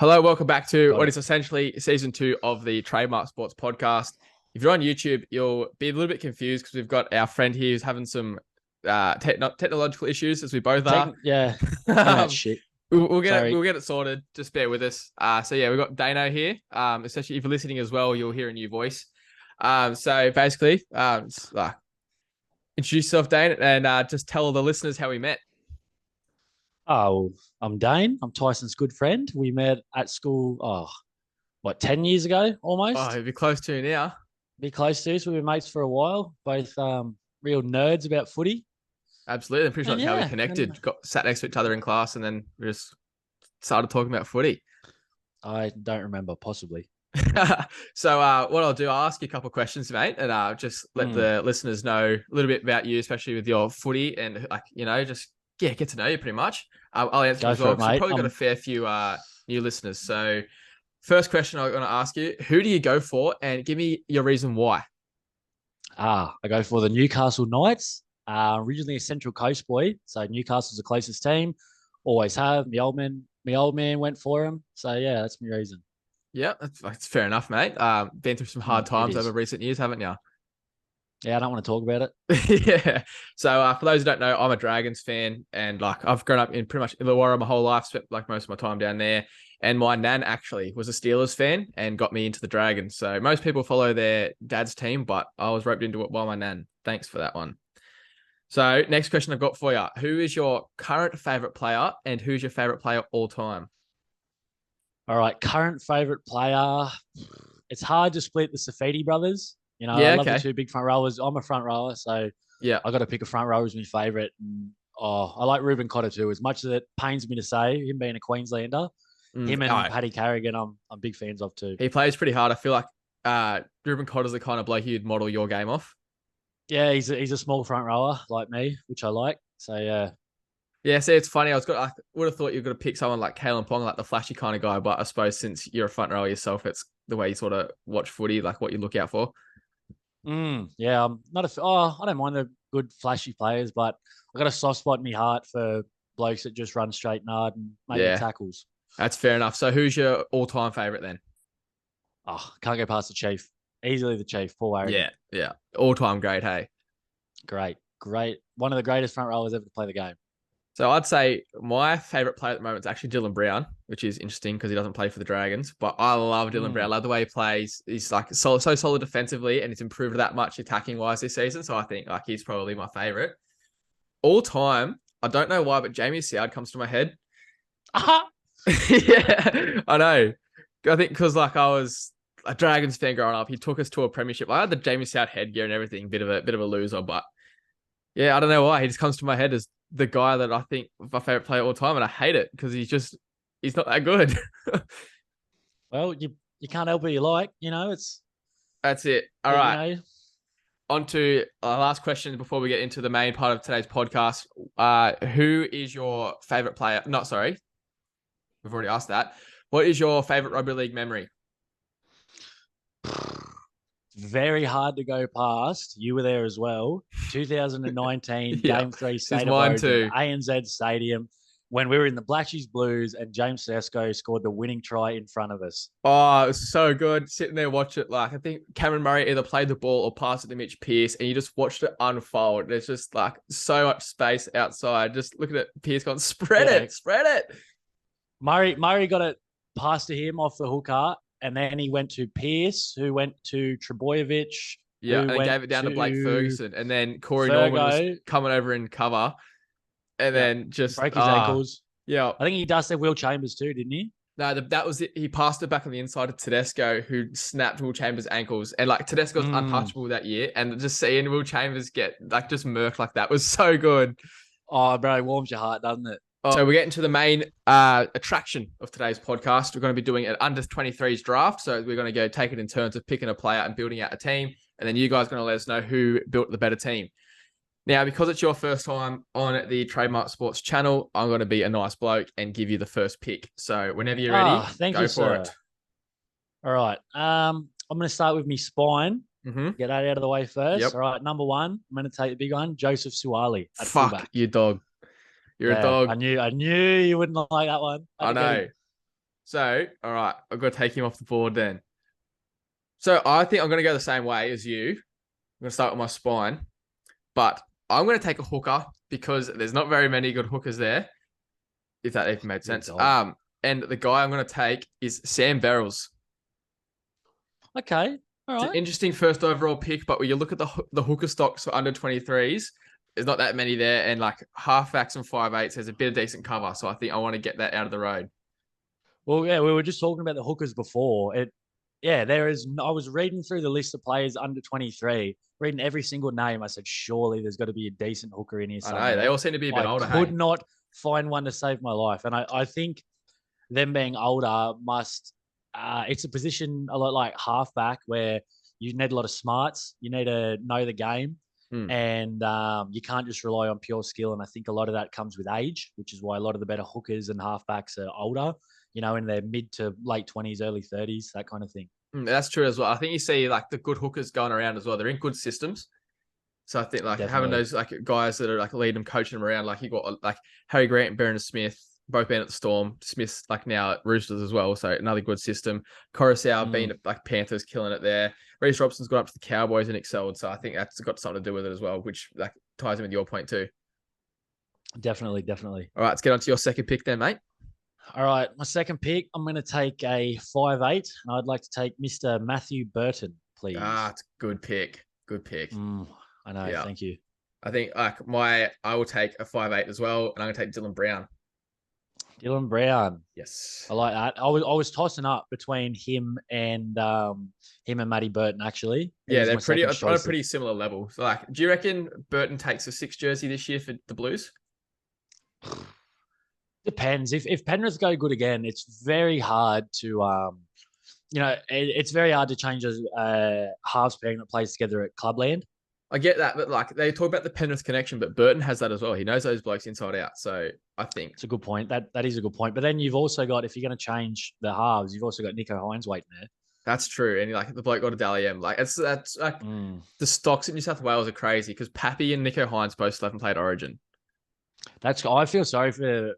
Hello, welcome back to Got what it. is essentially season 2 of the Trademark Sports podcast. If you're on YouTube, you'll be a little bit confused because we've got our friend here who's having some technological issues, as we both are. Yeah, internet um, shit. we'll get it. Sorry. We'll get it sorted. Just bear with us. So yeah, we've got Dano here. Especially if you're listening as well, you'll hear a new voice. So basically, introduce yourself, Dane, and just tell the listeners how we met. Oh, I'm Dane. I'm Tyson's good friend. We met at school, 10 years ago Oh, almost? you'll be close to now. Be close to. So we've been mates for a while, both real nerds about footy. Absolutely. I'm pretty sure And that's how we yeah, and connected. Got sat next to each other in class, and then we just started talking about footy. I don't remember, possibly. So what I'll do, I'll ask you a couple of questions, mate, and just let the listeners know a little bit about you, especially with your footy, and just get to know you pretty much. I'll answer Go as for well it, because we've mate. probably got a fair few new listeners. So first question I'm going to ask you: who do you go for, and give me your reason why? I go for the Newcastle Knights. Originally a Central Coast boy, so Newcastle's the closest team. Always have. My old man went for him. So yeah, that's my reason. Yeah, that's fair enough, mate. Been through some hard It times over is. recent years, haven't you? Yeah, I don't want to talk about it. Yeah. So for those who don't know, I'm a Dragons fan, and like I've grown up in pretty much Illawarra my whole life, spent like most of my time down there. And my nan actually was a Steelers fan and got me into the Dragons. So most people follow their dad's team, but I was roped into it by my nan. Thanks for that one. So next question I've got for you: who is your current favorite player, and who's your favorite player all time? All right, current favorite player. It's hard to split the Safidi brothers. I Yeah. love the Okay. two big front rowers. I'm a front rower, so Yeah. I got to pick a front rower as my favorite. And, I like Ruben Cotter too. As much as it pains me to say, him being a Queenslander, him All and right. Paddy Carrigan, I'm big fans of too. He plays pretty hard. I feel like Ruben Cotter's the kind of bloke you'd model your game off. Yeah, he's a small front rower like me, which I like. So yeah, Yeah, see, it's funny. I would have thought you were going to pick someone like Kalen Pong, like the flashy kind of guy. But I suppose since you're a front rower yourself, it's the way you sort of watch footy, like what you look out for. yeah. I'm not a. I don't mind the good flashy players, but I got a soft spot in my heart for blokes that just run straight and hard and make the Yeah, tackles. that's fair enough. So, who's your all-time favorite then? Oh, can't go past the Chief. Easily the Chief, Paul Warrigan. Yeah, all-time great. Hey, Great. One of the greatest front rowers ever to play the game. so I'd say my favorite player at the moment is actually Dylan Brown, which is interesting because he doesn't play for the Dragons. But I love Dylan Brown. I love the way he plays. He's like so solid defensively, and he's improved that much attacking wise this season. So I think like he's probably my favorite all time. I don't know why, but Jamie Soward comes to my head. Yeah, I know. I think because like I was a Dragons fan growing up, he took us to a premiership. I had the Jamie Soward headgear and everything, bit of a loser, but yeah, I don't know why he just comes to my head as the guy that I think my favorite player all time, and I hate it because he's not that good. Well, you can't help what you like. It's That's it. All you right, know. on to our last question before we get into the main part of today's podcast. Who is your favorite player? Not sorry, we've already asked that. What is your favorite rugby league memory? Very hard to go past. You were there as well. 2019 Yeah, Game 3 it's State of mine Origin, too. ANZ Stadium, when we were in the Blackshees Blues and James Sesko scored the winning try in front of us. Oh, it was so good sitting there watch it. Like I think Cameron Murray either played the ball or passed it to Mitch Pearce, and you just watched it unfold. There's just like so much space outside. Just looking at Pearce going, Yeah, spread it. Murray got it passed to him off the hooker, and then he went to Pearce, who went to Trebojevic, Yeah, who and then went gave it down to Blake to Ferguson, and then Corey Norman was Fergo. coming over in cover, and Yeah, then just broke his ankles. yeah. I think he dusted Will Chambers too, didn't he? No, that was it. He passed it back on the inside to Tedesco, who snapped Will Chambers' ankles. And like Tedesco's untouchable that year. And just seeing Will Chambers get like just murked like that was so good. Oh, bro, it warms your heart, doesn't it? So we're getting to the main attraction of today's podcast. We're going to be doing an under 23's draft. So we're going to go take it in turns of picking a player and building out a team. And then you guys are going to let us know who built the better team. Now, because it's your first time on the Trademark Sports channel, I'm going to be a nice bloke and give you the first pick. So whenever you're ready, Thank go you, for sir. it. All right. I'm going to start with me spine. Mm-hmm. Get that out of the way first. Yep. All right. Number one, I'm going to take the big one, Joseph Suwali at Fuck fullback. you, dog. You're a Yeah, dog. I knew you wouldn't like that one. I know. So, all right, I've got to take him off the board then. So I think I'm going to go the same way as you. I'm going to start with my spine, but I'm going to take a hooker because there's not very many good hookers there, if that even made You're a sense. dog. And the guy I'm going to take is Sam Verrills. Okay. All It's an right. interesting first overall pick, but when you look at the hooker stocks for under 23s, there's not that many there, and like halfbacks and 5'8s has a bit of decent cover. So I think I want to get that out of the road. Well, yeah, we were just talking about the hookers before. Yeah, there is. I was reading through the list of players under 23, reading every single name. I said, surely there's got to be a decent hooker in here I know they somewhere. all seem to be a bit I older. could Hey, not find one to save my life, and I think them being older must. It's a position a lot like halfback where you need a lot of smarts. You need to know the game, hmm. and you can't just rely on pure skill. And I think a lot of that comes with age, which is why a lot of the better hookers and halfbacks are older. In their mid to late 20s, early 30s, that kind of thing. That's true as well. I think you see like the good hookers going around as well. They're in good systems. So I think like having Definitely. those like guys that are like leading them, coaching them around, like you got like Harry Grant and Brendan Smith, both been at the Storm. Smith's like now at Roosters as well, so another good system. Coruscant being Mm, at like Panthers, killing it there. Reece Robson's gone up to the Cowboys and excelled, so I think that's got something to do with it as well, which like ties in with your point too. definitely, definitely. All right, let's get on to your second pick then, mate. All right, my second pick, I'm going to take a 5'8", and I'd like to take Mr. Matthew Burton, please. It's a good pick. Good pick. Mm, I know, Yeah. thank you. I think like I will take a 5'8" as well, and I'm gonna take Dylan Brown. Dylan Brown, Yes. I like that. I was tossing up between him and Matty Burton actually. He Yeah, was they're my pretty second on a choice. pretty similar level. So like, do you reckon Burton takes a 6 jersey this year for the Blues? Depends. If Penrith go good again, it's very hard to it's very hard to change a halves pairing that plays together at Clubland. I get that, but like they talk about the Penrith connection, but Burton has that as well. He knows those blokes inside out. So I think It's a good point. That is a good point. But then you've also got, if you're going to change the halves, you've also got Nico Hines waiting there. that's true. And like the bloke got a Dally M. Like that's like Mm. the stocks in New South Wales are crazy because Pappy and Nico Hines both still haven't played Origin. I feel sorry for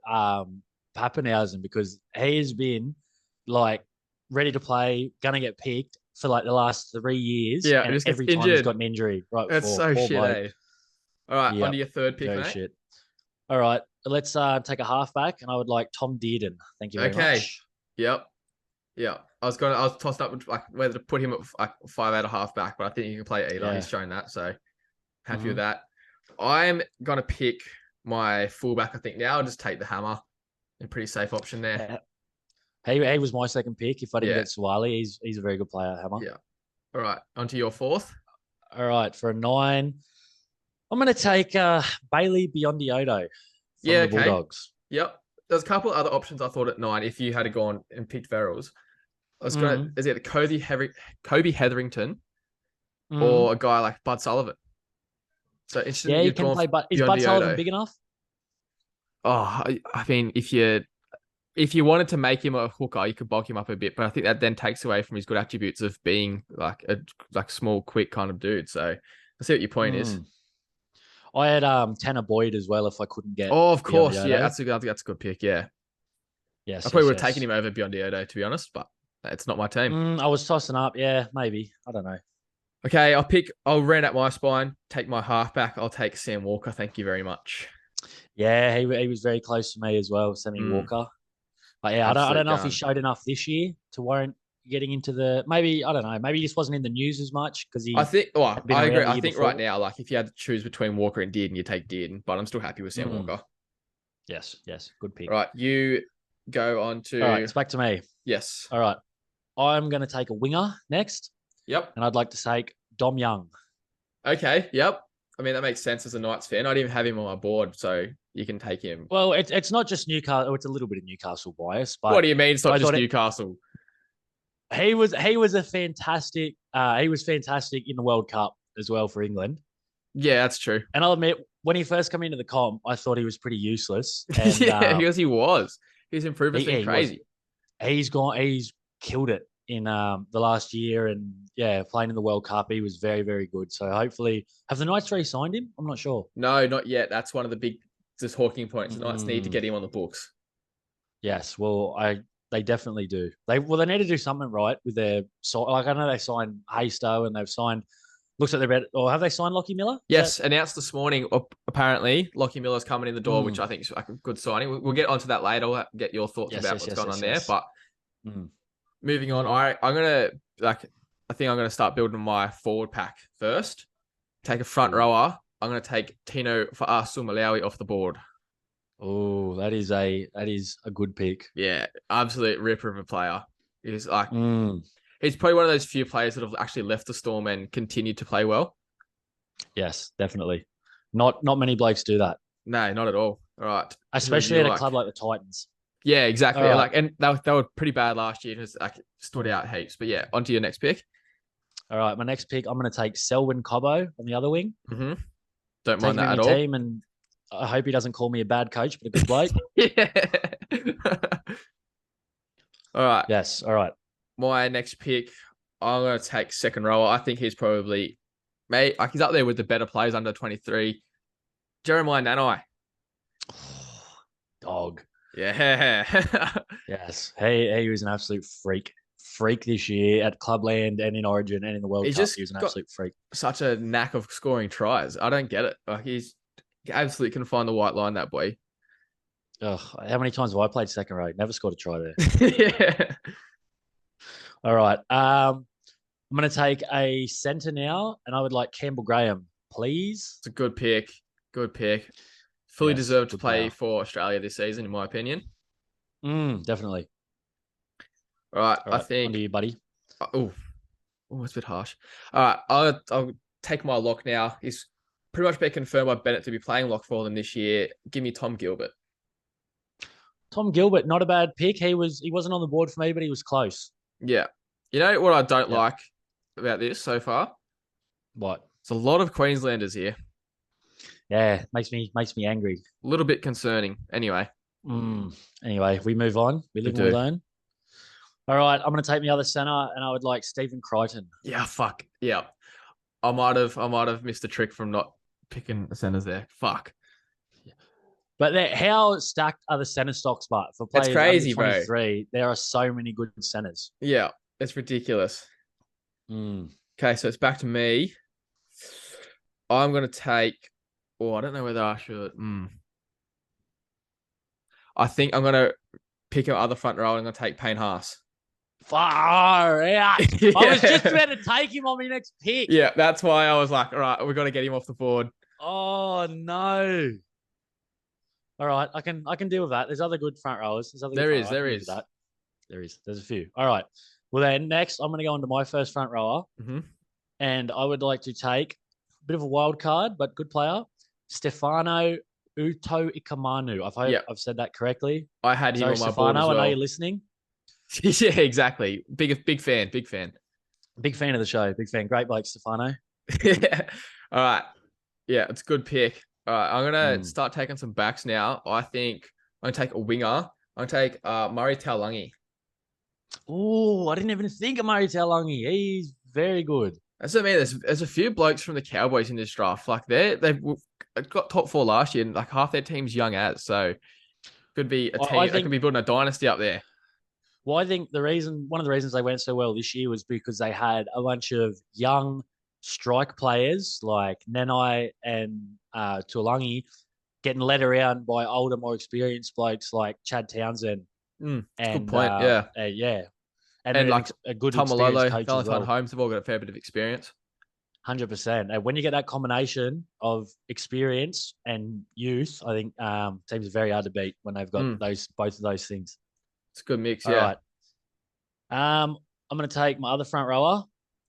Pappenhausen because he has been like ready to play, gonna get picked for like the last 3 years, Yeah, and just gets every time he's got injured. an injury right That's before. so Poor shit, bloke. eh? All right, on to Yep, your third pick, very mate. shit. All right, let's take a halfback, and I would like Tom Dearden. Thank you very Okay. much. Yep. Yeah. I was tossed up with like whether to put him at like 5'8" half back, but I think he can play either. Yeah. He's shown that, so happy with Mm-hmm. that. I'm gonna pick my fullback. I think now I'll just take the hammer. A pretty safe option there. He was my second pick. If I didn't Yeah. get Swiley, he's a very good player, Hammer. Yeah. All right. On to your fourth. All right, for a 9, I'm going to take Bailey Biondioto Yeah. from the Okay. Bulldogs. Yep. There's a couple other options I thought at 9 if you had gone and picked Verrills. I was gonna Mm-hmm. is it Kobe Hetherington Mm-hmm. or a guy like Bud Sullivan. So interesting Yeah, that he you've can gone play, but is beyond Bud Sullivan Diodo. big enough? Oh, I mean, if you wanted to make him a hooker, you could bulk him up a bit, but I think that then takes away from his good attributes of being like a small, quick kind of dude. So I see what your point is. Mm. I had Tanner Boyd as well if I couldn't get Oh, of course, yeah, Biondioto. I think that's a good pick. Yeah, I Yes, probably yes, would have taken yes. him over beyond Diodo, to be honest, but it's not my team. I was tossing up. Yeah, maybe. I don't know. Okay, I'll round out my spine, take my halfback. I'll take Sam Walker. Thank you very much. Yeah, he was very close to me as well, Sammy Mm, Walker. But yeah, I absolute don't know if he gun. showed enough this year to warrant getting into the, maybe, I don't know, maybe he just wasn't in the news as much because I he think, well, had been I agree. around the I year think right before. now, like if you had to choose between Walker and Dearden, you take Dearden, but I'm still happy with Sam Mm, Walker. yes, yes, good pick. All right, you go on All right, to, it's back to me. yes. All right, I'm going to take a winger next, Yep. and I'd like to take Dom Young. Okay. Yep. I mean, that makes sense as a Knights fan. I didn't even have him on my board, so you can take him. Well, it's not just Newcastle. It's a little bit of Newcastle bias, What but do you mean? It's not I just thought Newcastle. he was a fantastic. He was fantastic in the World Cup as well for England. Yeah, that's true. And I'll admit, when he first came into the comp, I thought he was pretty useless. And Yeah, because he was. His improvement's been he was. crazy. He's killed it in the last year, and yeah, playing in the World Cup, he was very, very good. So hopefully, have the Knights re-signed him? I'm not sure. No, not yet. That's one of the big just talking points. The Knights need to Mm, get him on the books. yes, well, They definitely do. They need to do something right with their like I know they signed Haystow and they've signed looks like they're about or have they signed Lockie Miller? Is that Yes, announced this morning. Apparently, Lockie Miller's coming in the door, which mm, I think is like a good signing. We'll get onto that later. We'll get your thoughts yes, about yes, what's yes, going on yes, there. yes. But Mm. moving on, I'm gonna like. I think I'm gonna start building my forward pack first. Take a front Ooh. rower. I'm gonna take Tino for Malawi off the board. Oh, that is a good pick. Yeah, absolute ripper of a player. He's like Mm. he's probably one of those few players that have actually left the Storm and continued to play well. Yes, definitely. Not many blokes do that, No, not at all. All right, who would especially you at a like? club like the Titans. Yeah, All exactly. right, Like, and they were pretty bad last year. Just like stood out heaps. But yeah, on to your next pick. all right. My next pick, I'm going to take Selwyn Cobbo on the other wing. Mm-hmm. Don't Take mind him in that my at all. team, and I hope he doesn't call me a bad coach, but a good bloke. Yeah. All right. Yes. All right. My next pick, I'm gonna take second rower. I think he's probably mate, like he's up there with the better players under 23. Jeremiah Nanai. Dog. Yeah. Yes. He was an absolute freak. Freak this year at Clubland and in Origin and in the World He's Cup. just He was an got absolute freak. such a knack of scoring tries. I don't get it. Like he absolutely can find the white line, that boy. Ugh, how many times have I played second row? Never scored a try there. Yeah. All right. I'm going to take a centre now, and I would like Campbell Graham, please. It's a good pick. Good pick. Fully Yes, deserved to good play player. for Australia this season, in my opinion. Definitely. All right, All I right, on to think. you, buddy. Oh, it's a bit harsh. All right, I'll take my lock now. He's pretty much been confirmed by Bennett to be playing lock for them this year. Give me Tom Gilbert. Tom Gilbert, not a bad pick. He wasn't on the board for me, but he was close. Yeah. You know what I don't Yep. like about this so far? What? It's a lot of Queenslanders here. Yeah, makes me angry. A little bit concerning. Anyway, Anyway, we move on. We we live and we do. learn. All right, I'm going to take the other centre, and I would like Stephen Crichton. Yeah, fuck. Yeah. I might have missed a trick from not picking the centers there. Fuck. But how stacked are the centre stocks? But for That's players under crazy, bro. 23, there are so many good centres. Yeah, it's ridiculous. Mm. Okay, so it's back to me. I'm gonna take. Oh, I don't know whether I should. I think I'm gonna pick an other front row. And I'm gonna take Payne Haas. Far out. Yeah. I was just about to take him on my next pick. Yeah, that's why I was like, all right, we got to get him off the board. Oh no. All right, I can deal with that. There's other good front rowers. There's other good There front is, rowers. I can there live with is. that. There is. There's a few. All right. Well then next I'm gonna go into my first front rower. Mm-hmm. And I would like to take a bit of a wild card, but good player, Stefano Uto Ikamanu. I hope I've said that correctly. I had him Sorry, on my board Stefano, as I know well. you're listening. Yeah, exactly. Big fan. Big fan. Big fan of the show. Big fan. Great bloke, Stefano. Yeah. All right. Yeah, it's a good pick. All right, I'm gonna Mm. start taking some backs now. I think I'm gonna take a winger. I'm gonna take Murray Taulagi. Oh, I didn't even think of Murray Taulagi. He's very good. That's what I mean. There's a few blokes from the Cowboys in this draft. Like they've got top four last year, and like half their team's young as. So could be a team. They could be building a dynasty up there. Well, I think one of the reasons they went so well this year was because they had a bunch of young strike players like Nenai and Tuolangi getting led around by older, more experienced blokes like Chad Townsend. And good And point. Yeah. yeah. And like a good Tom experienced Malolo, coach as Valentine well. Holmes have all got a fair bit of experience. 100%. And when you get that combination of experience and youth, I think teams are very hard to beat when they've got both of those things. It's a good mix. All Yeah. right. I'm going to take my other front rower.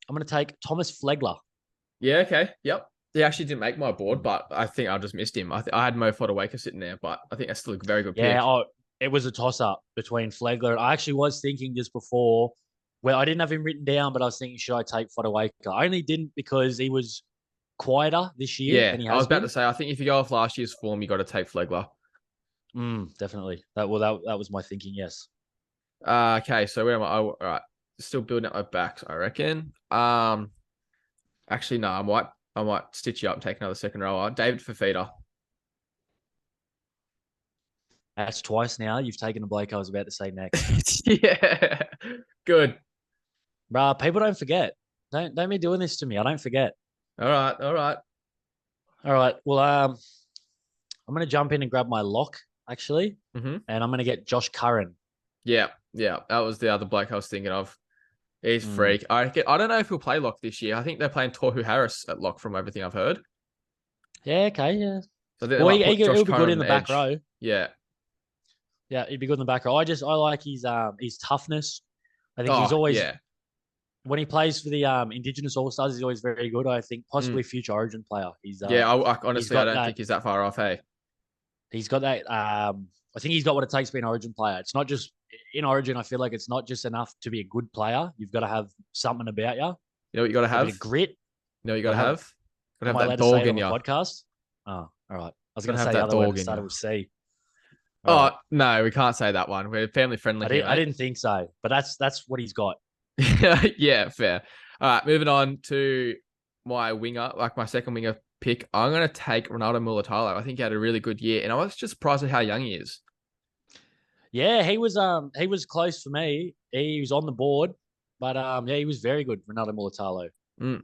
I'm going to take Thomas Flegler. Yeah. Okay. Yep. He actually didn't make my board, but I think I just missed him. I had Mo Fodawaker sitting there, but I think that's still a very good pick. Yeah. It was a toss up between Flegler. And I actually was thinking just before, well, I didn't have him written down, but I was thinking, should I take Fodawaker? I only didn't because he was quieter this year than he has I was about been. to say, I think if you go off last year's form, you got to take Flegler. Definitely. That was my thinking. Yes. Okay, so where am I? All right, still building up my backs, I reckon. Actually, no, I might stitch you up and take another second rower. David Fafita. That's twice now. You've taken the Blake I was about to say next. Yeah. Good. Bruh, people don't forget. Don't be doing this to me. I don't forget. All right. All right. All right. Well, I'm gonna jump in and grab my lock actually, Mm-hmm. and I'm gonna get Josh Curran. Yeah. Yeah. That was the other bloke I was thinking of. He's Mm. freak. I don't know if he'll play lock this year. I think they're playing Tohu Harris at lock from everything I've heard. Yeah. Okay. Yeah. So I think they Well, might put Josh he'll be good Curran in on the the back edge. row. Yeah. Yeah, he'd be good in the back row. I like his toughness. I think he's Oh, always yeah. when he plays for the Indigenous All Stars, he's always very good. I think Mm. possibly future Origin player. Yeah. He's Honestly, I got don't that. think he's that far off. Hey. He's got that. I think he's got what it takes to be an Origin player. It's not just in Origin. I feel like it's not just enough to be a good player. You've got to have something about you, You know what you got to a bit have? of grit. You know what you got Got to to have. have? Got to Am have I that allowed to say dog it on in the you. podcast? Oh, all right. I was Got going to to have say the that other word that dog in you. started with C. All Oh right. no, we can't say that one. We're family friendly here, I mate. didn't think so, but that's what he's got. Yeah, fair. All right, moving on to my winger, like my second winger pick. I'm gonna take Ronaldo Mulatalo. I think he had a really good year, and I was just surprised at how young he is. Yeah, he was close for me. He was on the board, but yeah, he was very good, Ronaldo Mulatalo. Mm.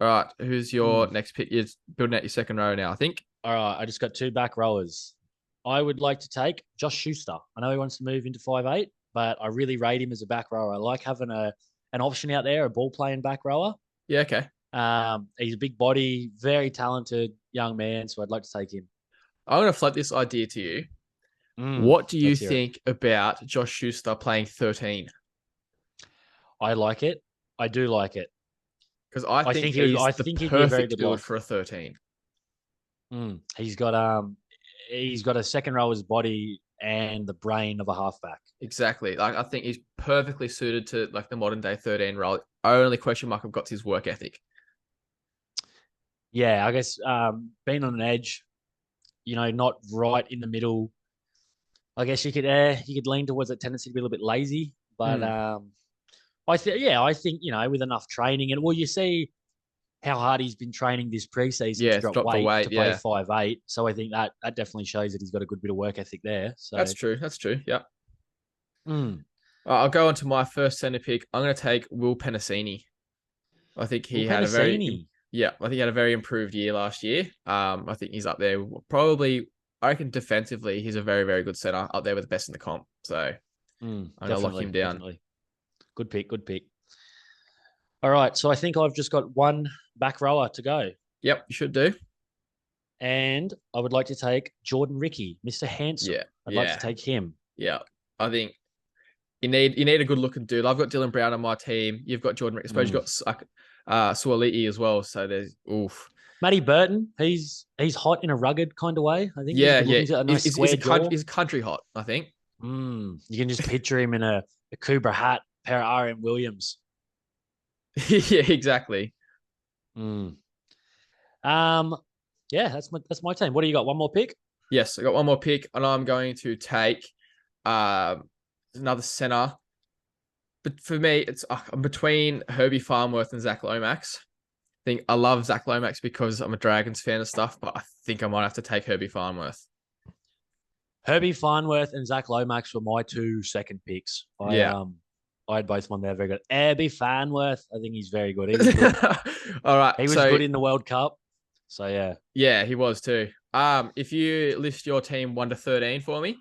All right, who's your Mm. next pick? You're building out your second row now, I think. All right, I just got two back rowers. I would like to take Josh Schuster. I know he wants to move into 5'8", but I really rate him as a back rower. I like having a an option out there, a ball playing back rower. Yeah, okay. He's a big body, very talented young man, so I'd like to take him. I'm gonna float this idea to you. What do you Let's hear it. think about Josh Schuster playing 13? I like it. I do like it. Because I think he's I the think he'd be a very perfect good build lock. for a 13. He's got a second rower's body and the brain of a halfback. Exactly. Like I think he's perfectly suited to like the modern day 13 role. Only question mark I've got is his work ethic. Yeah, I guess being on an edge, not right in the middle. I guess you could lean towards that tendency to be a little bit lazy, but Mm. I think with enough training and well, you see how hard he's been training this preseason Yeah, to it's drop dropped the weight weight. to play Yeah, 5'8". So I think that definitely shows that he's got a good bit of work ethic there. So that's true. That's true. Yeah. mm. I'll go on to my first center pick. I'm going to take Will Penasini. I think he Will had a very, Penasini. yeah, I think he had a very improved year last year. I think he's up there. Probably, I reckon defensively, he's a very, very good center up there with the best in the comp. So I'm going to lock him down. Definitely. Good pick. Good pick. All right. So I think I've just got one back rower to go. Yep, you should do. And I would like to take Jordan Ricky, Mr. Handsome. Yeah, I'd like to yeah, take him. yeah. I think you need a good looking dude. I've got Dylan Brown on my team. You've got Jordan. I suppose you've got Suoliti as well. So there's oof. Matty Burton, he's hot in a rugged kind of way. I think he's Yeah, good yeah. looking, a nice square jaw. He's a country hot. I think. You can just picture him in a Cobra hat, pair of RM Williams. Yeah, exactly. Mm. Yeah, that's my team. What do you got? One more pick? Yes, I got one more pick, and I'm going to take another center. But for me, it's I'm between Herbie Farmworth and Zach Lomax. I think I love Zach Lomax because I'm a Dragons fan and stuff, but I think I might have to take Herbie Farmworth. Herbie Farnworth and Zach Lomax were my two second picks. Yeah. I had both one there. Very good. Herbie Farnworth, I think he's very good. He was good. All right. He was good in the World Cup. So yeah. Yeah, he was too. If you list your team 1 to 13 for me.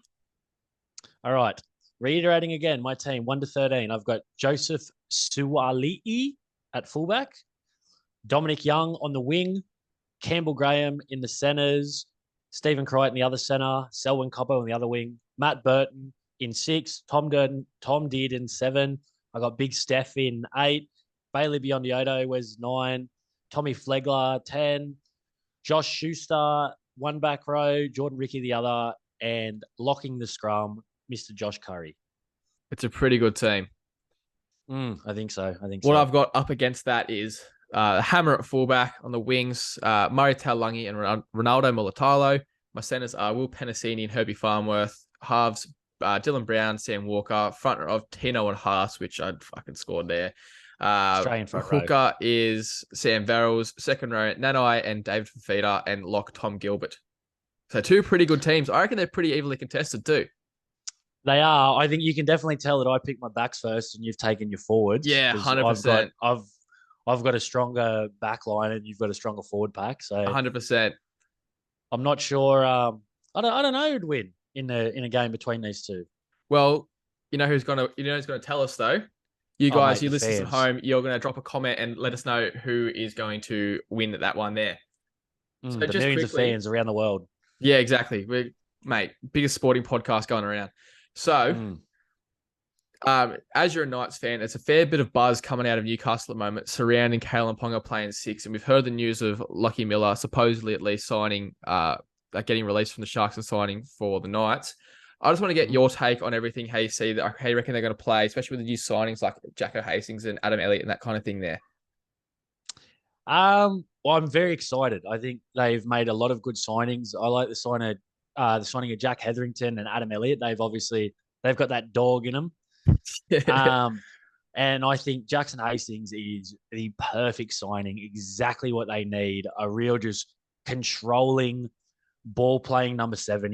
All right. Reiterating again, my team 1 to 13. I've got Joseph Suali'i at fullback, Dominic Young on the wing, Campbell Graham in the centers, Stephen Crichton the other center, Selwyn Coppo on the other wing, Matt Burton in 6, Tom Deard in 7. I got Big Steph in 8, Bailey Biondi-Odo was 9, Tommy Flegler 10, Josh Schuster one back row, Jordan Ricky the other, and locking the scrum, Mr. Josh Curry. It's a pretty good team. I think so. What I've got up against that is Hammer at fullback on the wings, Murray Taulagi and Ronaldo Mulatalo. My centers are Will Penasini and Herbie Farmworth. Halves, Dylan Brown, Sam Walker. Front of Tino and Haas, which I'd fucking scored there. Australian front hooker row. is Sam Verrills. Second row, Nanai and David Fafita, and lock Tom Gilbert. So two pretty good teams. I reckon they're pretty evenly contested too. They are. I think you can definitely tell that I picked my backs first, and you've taken your forwards Yeah, because 100%. I've got a stronger back line, and you've got a stronger forward pack. So 100%. I'm not sure. I don't know who'd win in a game between these two. Well, who's gonna tell us though? You Oh, guys, mate, you the listeners at fans. home, you're gonna drop a comment and let us know who is going to win that one there. So The just millions of quickly, fans around the world. yeah, exactly. Mate, biggest sporting podcast going around. So, Mm. as you're a Knights fan, there's a fair bit of buzz coming out of Newcastle at the moment surrounding Kalen Ponga playing six, and we've heard the news of Lockie Miller supposedly at least signing, like getting released from the Sharks and signing for the Knights. I just want to get your take on everything. How you see that? How you reckon they're going to play, especially with the new signings like Jacko Hastings and Adam Elliott and that kind of thing there. Well, I'm very excited. I think they've made a lot of good signings. I like the signing of Jack Hetherington and Adam Elliott. They've got that dog in them. Um, and I think Jackson Hastings is the perfect signing, exactly what they need. A real just controlling ball playing number 7.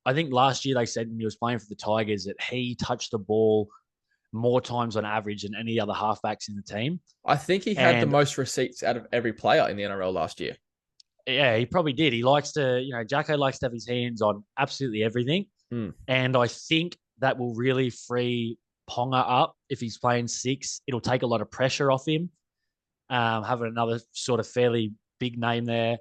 I think last year they said when he was playing for the Tigers that he touched the ball more times on average than any other halfbacks in the team. I think he had the And most receipts out of every player in the NRL last year. yeah, he probably did. He likes to, Jacko likes to have his hands on absolutely everything. Mm. And I think that will really free Ponga up if he's playing 6. It'll take a lot of pressure off him, having another sort of fairly big name there.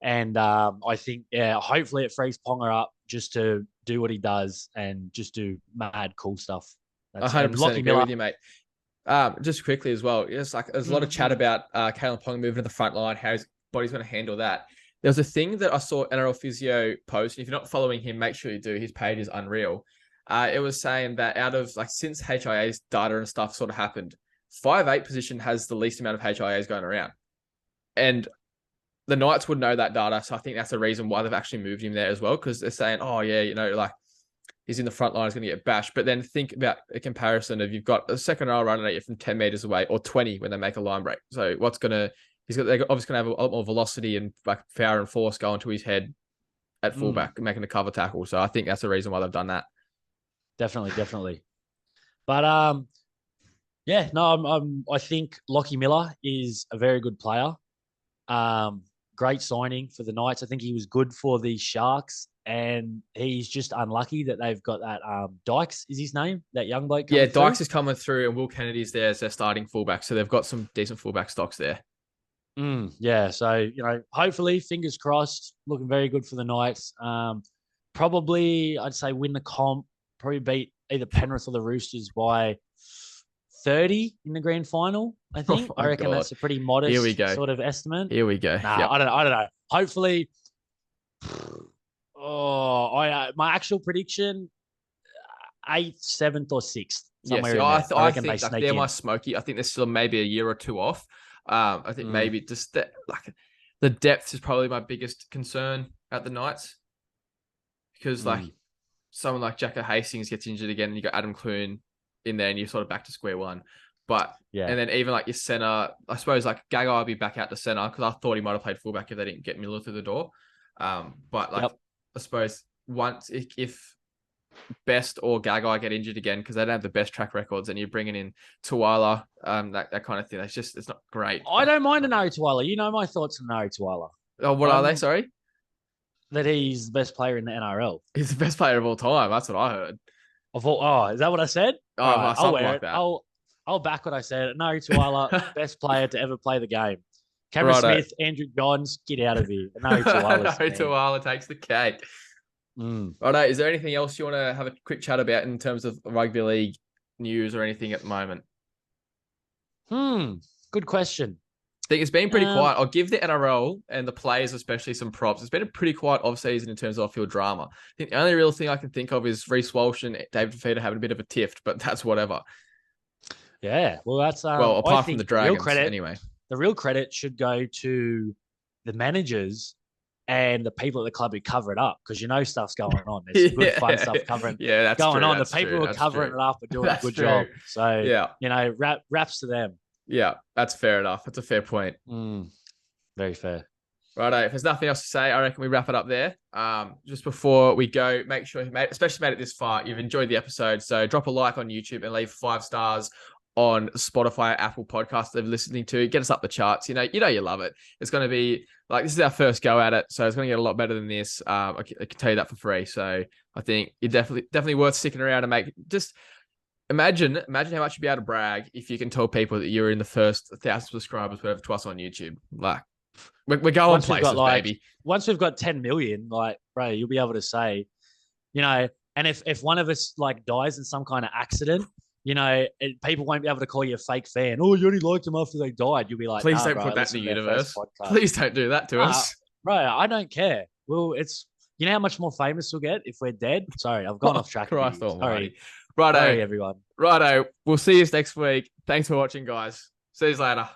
And I think, hopefully it frees Ponga up just to do what he does and just do mad cool stuff. 100% agree with you, mate. Just quickly as well, there's a lot of chat about Kalen Ponga moving to the front line, how his body's going to handle that. There was a thing that I saw NRL Physio post, and if you're not following him, make sure you do. His page is unreal. It was saying that out of since HIA's data and stuff sort of happened, 5'8" position has the least amount of HIAs going around. And the Knights would know that data. So I think that's the reason why they've actually moved him there as well. Because they're saying, oh yeah, he's in the front line, he's going to get bashed. But then think about a comparison of you've got a second row running at you from 10 meters away or 20 when they make a line break. So they're obviously going to have a lot more velocity and power and force going to his head at fullback, making a cover tackle. So I think that's the reason why they've done that. Definitely. But I think Lockie Miller is a very good player. Great signing for the Knights. I think he was good for the Sharks, and he's just unlucky that they've got that Dykes is his name, that young bloke. Yeah, Dykes is coming through, and Will Kennedy's there as their starting fullback. So they've got some decent fullback stocks there. Yeah, so hopefully, fingers crossed, looking very good for the Knights. Probably, I'd say win the comp. Probably beat either Penrith or the Roosters by 30 in the grand final. I think. I reckon that's a pretty modest sort of estimate. Here we go. Nah, yep. I don't know. Hopefully, my actual prediction, 8th, 7th, or 6th. Somewhere in there. I think they're my smoky. I think they're still maybe a year or two off. I think maybe just the depth is probably my biggest concern at the Knights, because someone like Jacko Hastings gets injured again, and you got Adam Clune in there, and you're sort of back to square one. But and then even your center, I suppose Gagai will be back out to center, because I thought he might have played fullback if they didn't get Miller through the door. I suppose once if Best or Gagai get injured again, because they don't have the best track records, and you're bringing in Tuala, that kind of thing. It's not great. I don't mind Nrl Tuala. You know my thoughts on Nrl Tuala. Oh, what are they? Sorry, that he's the best player in the NRL. He's the best player of all time. That's what I heard. Is that what I said? Oh, right, something like that. I'll back what I said. Nrl Tuala, best player to ever play the game. Cameron Smith, Andrew Johns, get out of here. Nrl Tuala takes the cake. Righto, is there anything else you want to have a quick chat about in terms of rugby league news or anything at the moment? Good question. I think it's been pretty quiet. I'll give the NRL and the players especially some props. It's been a pretty quiet off-season in terms of off-field drama. I think the only real thing I can think of is Reece Walsh and David Fifita having a bit of a tiff, but that's whatever. Yeah, well, that's... apart from the Dragons, anyway. The real credit should go to the managers and the people at the club who cover it up, because stuff's going on. There's good fun stuff going on. The people who are covering it up are doing a good job. So raps to them. Yeah, that's fair enough. That's a fair point. Very fair. Righto. If there's nothing else to say, I reckon we wrap it up there. Just before we go, make sure, especially made it this far, you've enjoyed the episode. So drop a like on YouTube and leave 5 stars on Spotify, Apple Podcasts that you're listening to. Get us up the charts. You know you love it. It's going to be like, this is our first go at it, so it's going to get a lot better than this. I can tell you that for free. So I think you're definitely worth sticking around and just imagine how much you'd be able to brag if you can tell people that you're in the first 1,000 subscribers, whatever, twice on YouTube. Like, we're going Once places, we've got like, baby. once we've got 10 million, like, bro, you'll be able to say, you know, and if one of us like dies in some kind of accident, you know, people won't be able to call you a fake fan. Oh, you only liked them after they died. You'll be like, Please nah, don't bro, put that in the listen to their universe. first podcast. Please don't do that to us. Bro, I don't care. Well, it's, you know how much more famous we'll get if we're dead? Sorry, I've gone off track. Christ Sorry. almighty. Righto. Sorry, everyone. Righto. We'll see you next week. Thanks for watching, guys. See you later.